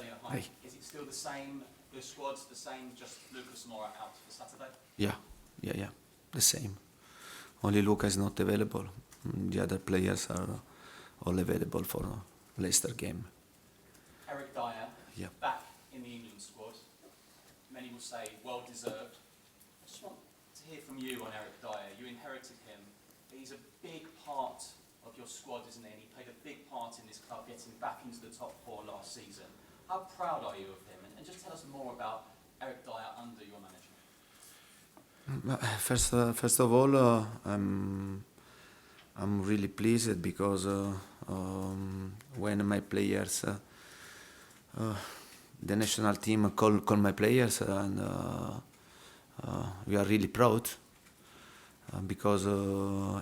Antonio, hi. Hey. Is it still the same, the squad's the same, just Lucas Moura out for Saturday? Yeah, the same. Only Luca is not available. The other players are all available for Leicester game. Eric Dier, Yeah. back in the England squad. Many will say well deserved. I just want to hear from you on Eric Dier. You inherited him. He's a big part of your squad, isn't he? And he played a big part in this club getting back into the top four last season. How proud are you of him? And just tell us more about Eric Dier under your management. First of all, I'm really pleased because when my players, the national team call my players, and we are really proud because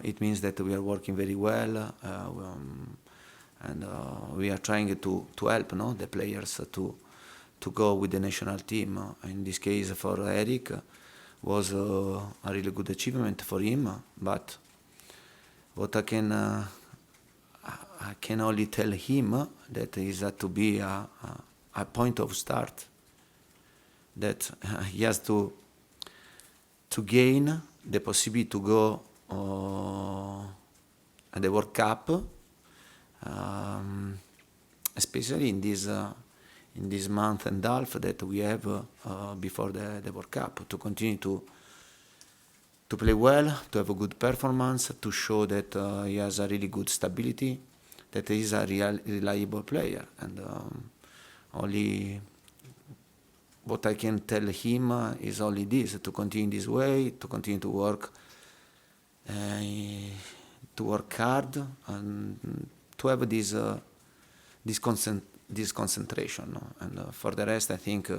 it means that we are working very well, and we are trying to help, the players to go with the national team. In this case, for Eric, was a really good achievement for him. But what I can only tell him that is to be a point of start. That he has to gain the possibility to go at the World Cup, especially in this month and half that we have before the World Cup, to continue to play well, to have a good performance, to show that he has a really good stability, that he is a reliable player. And only what I can tell him is only this: to continue this way, to continue to work hard, and to have this concentration. And for the rest, I think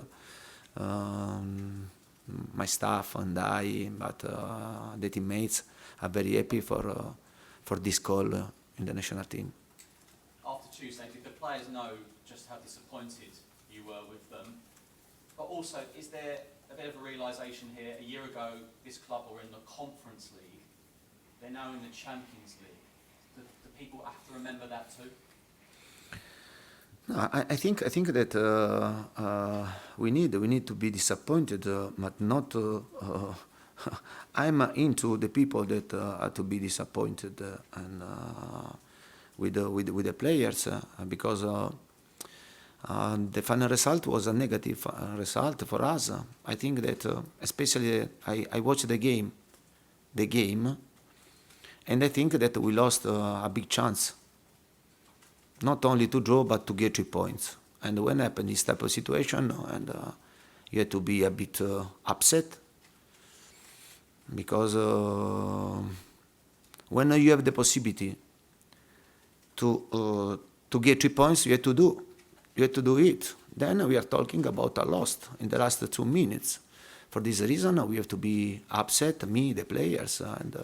my staff and the teammates are very happy for this call in the national team. After Tuesday, did the players know just how disappointed you were with them? But also, is there a bit of a realisation here? A year ago, this club were in the Conference League. They're now in the Champions League. Do people have to remember that too? No, I think that we need to be disappointed, but not. I'm into the people that are to be disappointed and with the players because the final result was a negative result for us. I think that especially I watched the game, and I think that we lost a big chance. Not only to draw, but to get 3 points. And when happened this type of situation, and you have to be a bit upset, because when you have the possibility to get 3 points, you have to do it. Then we are talking about a loss in the last 2 minutes. For this reason, we have to be upset, me, the players, and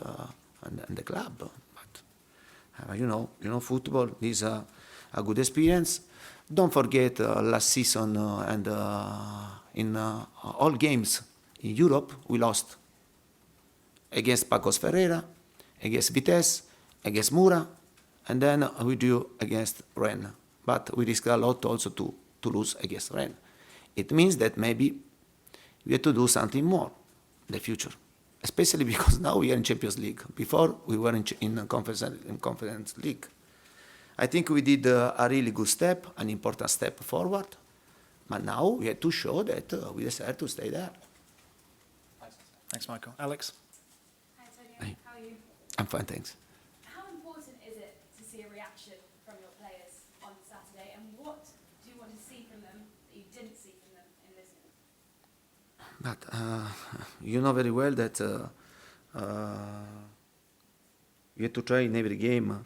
the club. But you know, football is a good experience. Don't forget last season and in all games in Europe we lost against Pacos Ferreira, against Vitesse, against Mura, and then we drew against Rennes. But we risked a lot also to lose against Rennes. It means that maybe we have to do something more in the future, especially because now we are in Champions League. Before we were in Conference League. I think we did a really good step, an important step forward, but now we have to show that we deserve to stay there. Thanks, Michael. Alex? Hi, Antonio. Hey. How are you? I'm fine, thanks. How important is it to see a reaction from your players on Saturday, and what do you want to see from them that you didn't see from them in Lisbon? But you know very well that you have to try in every game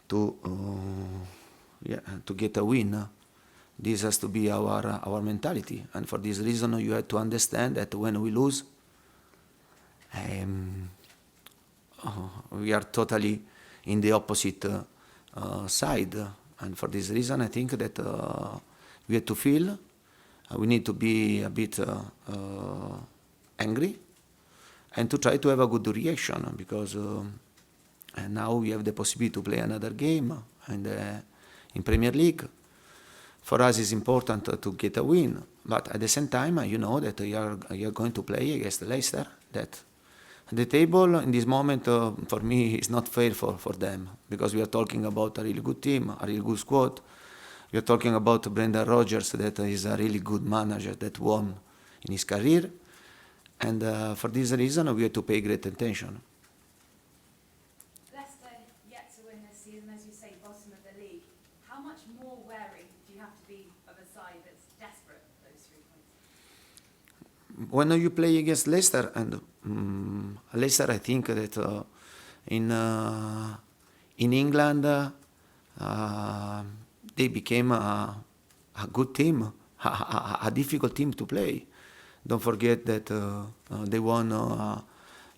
to get a win. This has to be our mentality, and for this reason you have to understand that when we lose, we are totally in the opposite side, and for this reason I think that we have to feel, we need to be a bit angry, and to try to have a good reaction, because now we have the possibility to play another game in Premier League. For us, it's important to get a win. But at the same time, you know that you are going to play against Leicester. That the table in this moment, for me, is not fair for them, because we are talking about a really good team, a really good squad. We are talking about Brendan Rodgers, that is a really good manager that won in his career. And for this reason, we have to pay great attention. Leicester yet to win this season, as you say, bottom of the league. How much more wary do you have to be of a side that's desperate for those 3 points? When you play against Leicester, and Leicester, I think that in England they became a good team, a difficult team to play. Don't forget that they won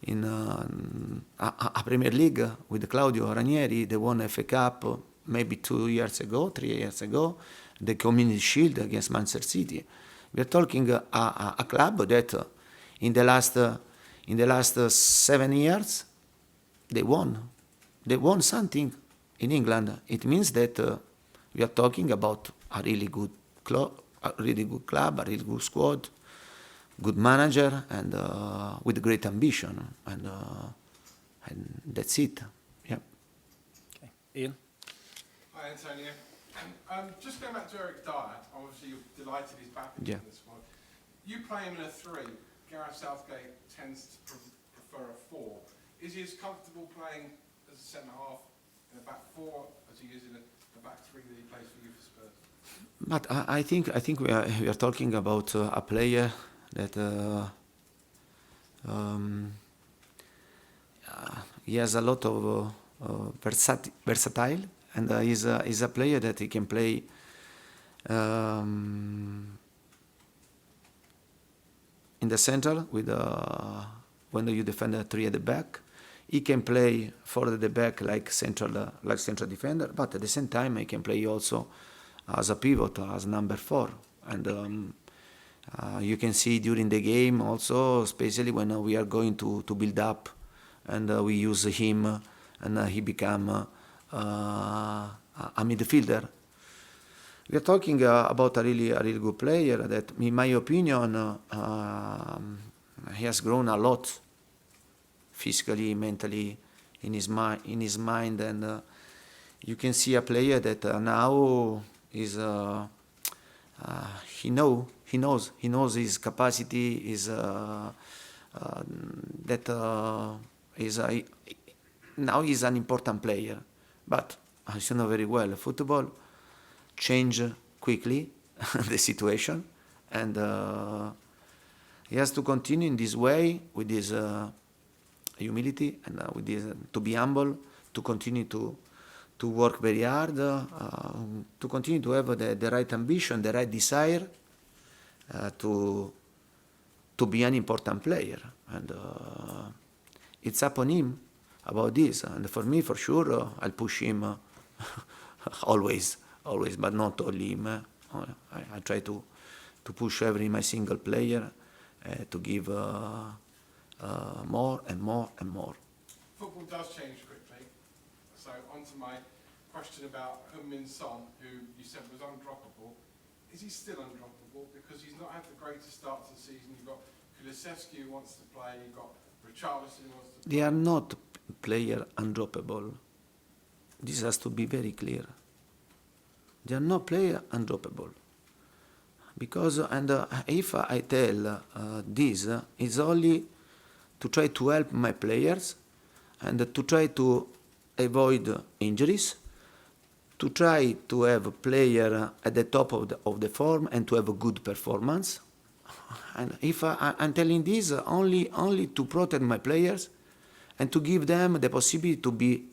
in a Premier League with Claudio Ranieri. They won FA Cup maybe 3 years ago, the Community Shield against Manchester City. We are talking a club that in the last 7 years they won something in England. It means that we are talking about a really good club, a really good squad, good manager, and with great ambition, and that's it. Yeah. Okay. Ian? Hi, Antonio. Just going back to Eric Dier, obviously you're delighted he's back in the squad. You play him in a 3. Gareth Southgate tends to prefer a 4. Is he as comfortable playing as a centre-half in a back 4 as he is in a back 3 that he plays for you for Spurs? But I think we are talking about a player that he has a lot of versatile, and he's a player that he can play in the center with when you defend a 3 at the back. He can play 4 at the back like central defender, but at the same time he can play also as a pivot, as number 4. And you can see during the game also, especially when we are going to build up, and we use him, and he become a midfielder. We are talking about a really good player that, in my opinion, he has grown a lot, physically, mentally, in his mind, and you can see a player that now is he knows his capacity, is now he's an important player. But as you know very well, football change quickly the situation, and he has to continue in this way with his humility, and with this, to be humble, to continue to work very hard, to continue to have the right ambition, the right desire to be an important player. And it's up on him about this. And for me, for sure, I'll push him always, but not only him. I try to push my single player to give more and more and more. Football does change quickly. So on to my question about Emerson, who you said was undroppable. Is he still undroppable? Because he's not had the greatest start to the season. You've got Kulusevski who wants to play, you've got Richarlison who wants to play. They are not player undroppable. This has to be very clear. They are not player undroppable. Because, and if I tell this, it's only to try to help my players, and to try to avoid injuries, to try to have a player at the top of the form and to have a good performance. And if I'm telling this only to protect my players and to give them the possibility to be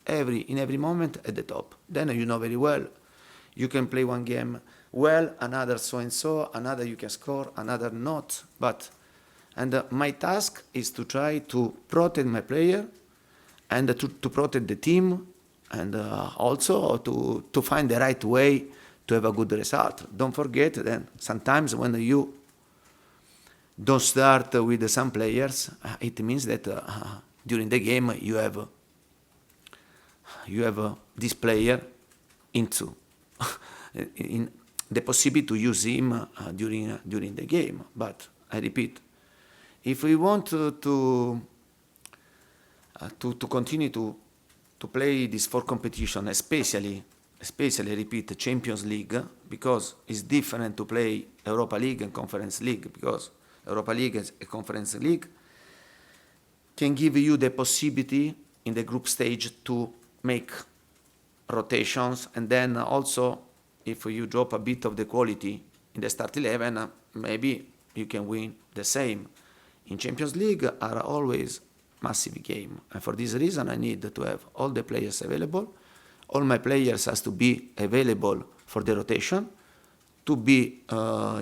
in every moment at the top. Then you know very well, you can play one game well, another so and so, another you can score, another not. And my task is to try to protect my player, and to protect the team, and also to find the right way to have a good result. Don't forget that sometimes when you don't start with some players, it means that during the game you have this player the possibility to use him during the game. But I repeat, if we want to continue to play these 4 competitions, especially I repeat Champions League, because it's different to play Europa League and Conference League, because Europa League and Conference League can give you the possibility in the group stage to make rotations, and then also if you drop a bit of the quality in the start 11, maybe you can win the same. In Champions League are always massive game, and for this reason I need to have all the players available. All my players has to be available for the rotation, to be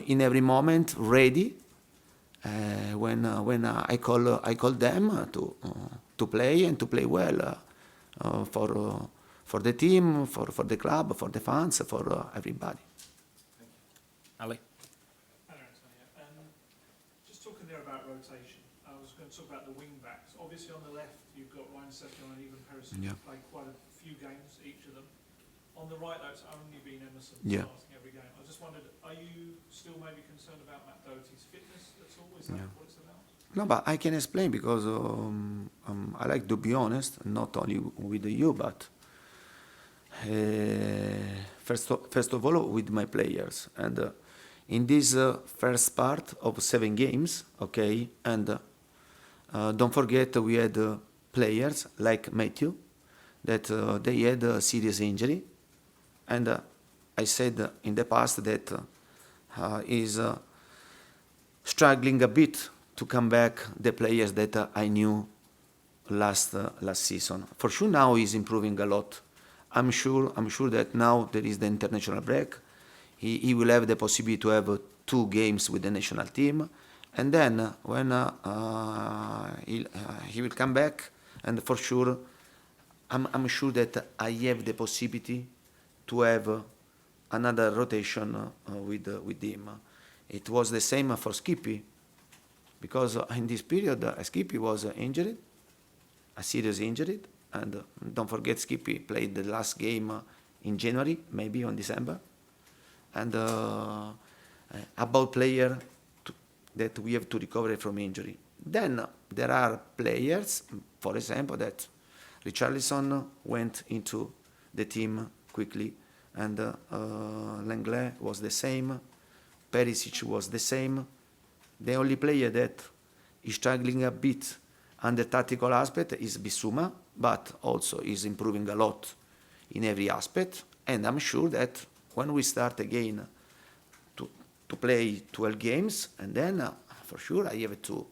in every moment ready when I call them to play and to play well for the team, for the club, for the fans, for everybody. Ali? Hello, Antonio. Just talking there about rotation, I was going to talk about the wing-backs. Obviously on the left you've got Ryan Sekion and even Harrison, Yeah. who played quite a few games, each of them. On the right though, it's only been Emerson Yeah. starting every game. I just wondered, are you still maybe concerned about Matt Doherty's fitness at all? Is that Yeah. what it's about? No, but I can explain because I like to be honest, not only with you, but first of all with my players. And in this first part of 7 games, okay, and don't forget we had players like Matthew that they had a serious injury, and I said in the past that is struggling a bit to come back the players that I knew last season. For sure now he's improving a lot. I'm sure that now there is the international break. He will have the possibility to have 2 games with the national team, and then when he will come back, and for sure I'm sure that I have the possibility to have another rotation with him. It was the same for Skippy, because in this period Skippy was injured, a serious injury, and don't forget Skippy played the last game in January, maybe on December, and about player that we have to recover from injury. Then there are players, for example, that Richarlison went into the team quickly, and Lenglet was the same, Perisic was the same. The only player that is struggling a bit under tactical aspect is Bissouma, but also is improving a lot in every aspect. And I'm sure that when we start again to play 12 games, and then for sure I have to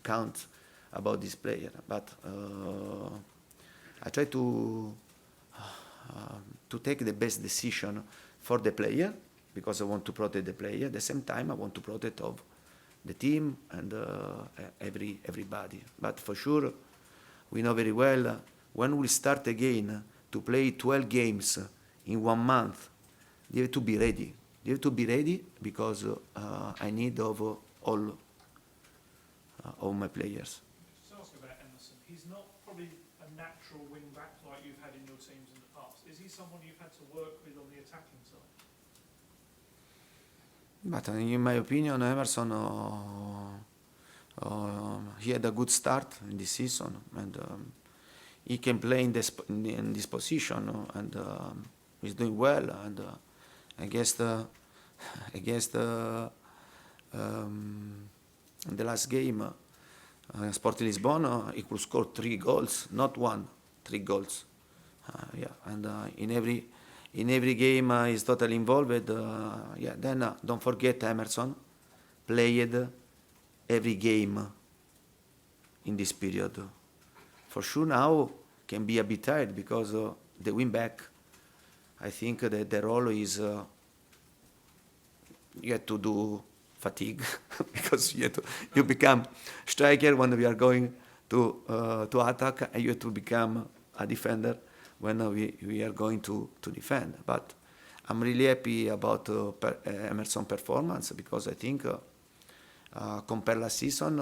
count about this player. But I try to take the best decision for the player, because I want to protect the player. At the same time, I want to protect of the team and everybody. But for sure, we know very well when we start again to play 12 games in 1 month, you have to be ready. You have to be ready, because I need of all my players. Just ask about Emerson. He's not probably a natural wing-back like you've had in your teams in the past. Is he someone you've had to work with on the attacking side? But in my opinion, Emerson, he had a good start in this season, and he can play in this position, and he's doing well. And against in the last game, Sporting Lisbon, he could score 3 goals, not 1, 3 goals. Yeah, and in every game he's totally involved. Yeah, then don't forget Emerson played every game in this period. For sure now can be a bit tired, because the wingback, I think that the role is you have to do fatigue because you become striker when we are going to attack, and you have to become a defender when we are going to defend. But I'm really happy about Emerson's performance, because I think compared last season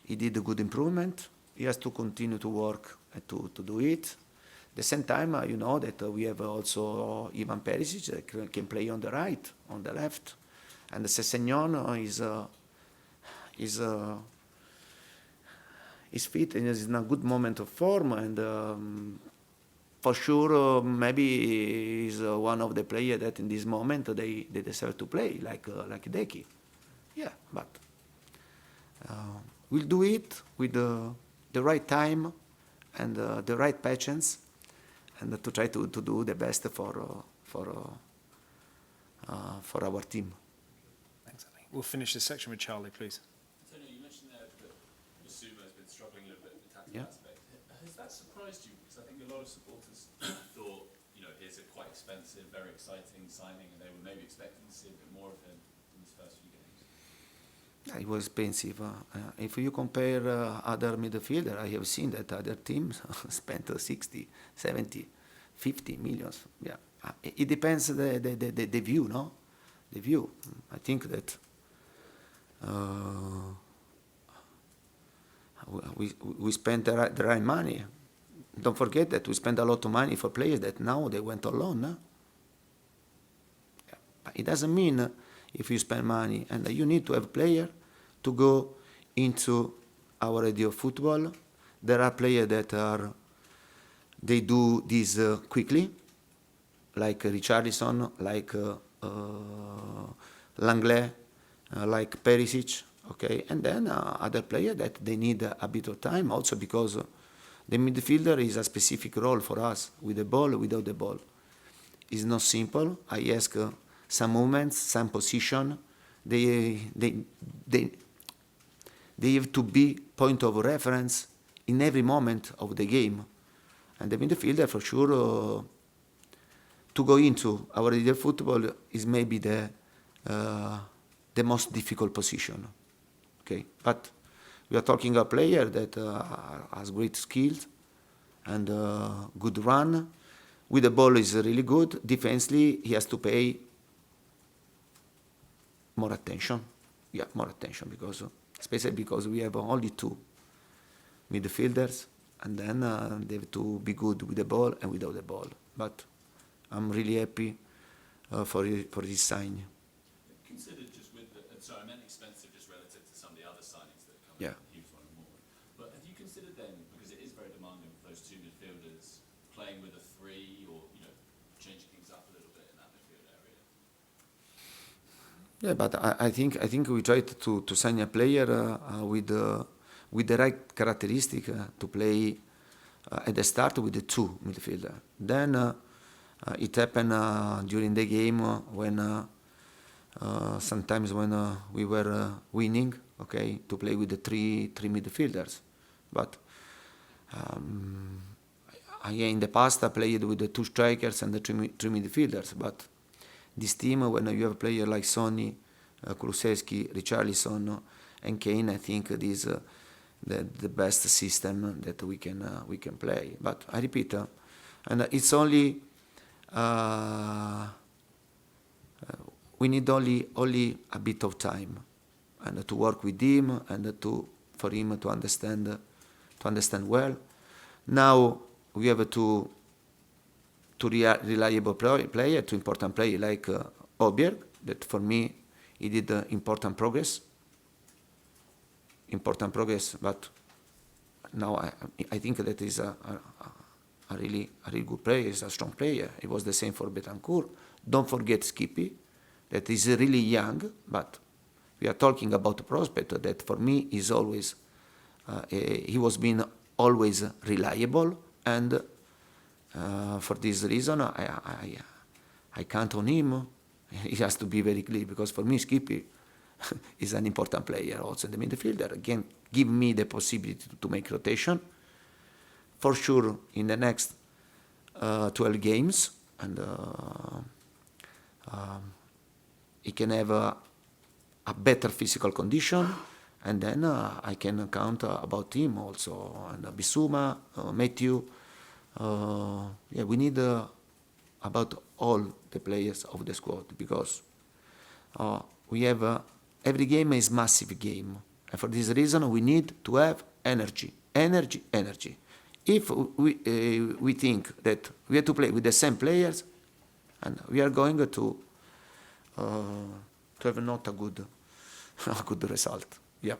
he did a good improvement. He has to continue to work to do it. the same time, you know that we have also Ivan Perisic that can play on the right, on the left, and the Sessegnon is fit and is in a good moment of form, and for sure maybe is one of the players that in this moment they deserve to play, like Deki. Yeah, but we'll do it with the right time and the right patience, and to try to do the best for our team. Thanks, Ali. We'll finish this section with Charlie, please. Antonio, you mentioned there that Bissouma has been struggling a little bit with the tactical Yeah. aspect. Has that surprised you? Because I think a lot of supporters thought, here's a quite expensive, very exciting signing, and they were maybe expecting to see a bit more of him in his first few games. It was expensive. If you compare other midfielders, I have seen that other teams spent 60, 70, 50 millions. Yeah, it depends the view, no? The view. I think that we spent the right money. Don't forget that we spent a lot of money for players that now they went on loan. No? Yeah. But it doesn't mean if you spend money, and you need to have a player to go into our idea of football. There are players that they do this quickly, like Richarlison, like Langlais, like Perisic, okay, and then other players that they need a bit of time, also because the midfielder is a specific role for us, with the ball, without the ball. It's not simple. I ask some movements, some position. They have to be point of reference in every moment of the game. And the midfielder, for sure, to go into our ideal football is maybe the most difficult position. Okay, but we are talking a player that has great skills and good run. With the ball is really good. Defensively, he has to pay more attention. Yeah, more attention, because especially because we have only two midfielders, and then they have to be good with the ball and without the ball. But I'm really happy for this sign. Considered just with I meant expensive just relative to some of the other signings that come Yeah. in, Hughes one and more. But have you considered then, because it is very demanding for those two midfielders, playing with a three or, changing things up a little bit in that midfield area? Yeah, but I think we tried to sign a player with the right characteristic to play at the start with the two midfielder. Then it happened during the game when sometimes when we were winning, okay, to play with the three midfielders. But in the past I played with the two strikers and the three midfielders. But this team, when you have a player like Sonny, Kulusevski, Richarlison, and Kane, I think this is the best system that we can play. But I repeat, and it's only we need only a bit of time, and to work with him, and for him to understand well. Now we have two reliable player, two important player like Oberg, that for me he did important progress. But now I think that is a really good player. He's a strong player. It was the same for Betancourt. Don't forget Skippy, that is really young, but we are talking about a prospect that for me is always he was being always reliable, and for this reason I count on him. He has to be very clear, because for me Skippy is an important player also in the midfielder. Again, give me the possibility to make rotation for sure in the next 12 games, and he can have a better physical condition, and then I can count about him also, and Bissouma, Matthew. We need about all the players of the squad, because we have every game is massive game, and for this reason we need to have energy. If we think that we have to play with the same players, and we are going to have not a good, a good result. Yeah.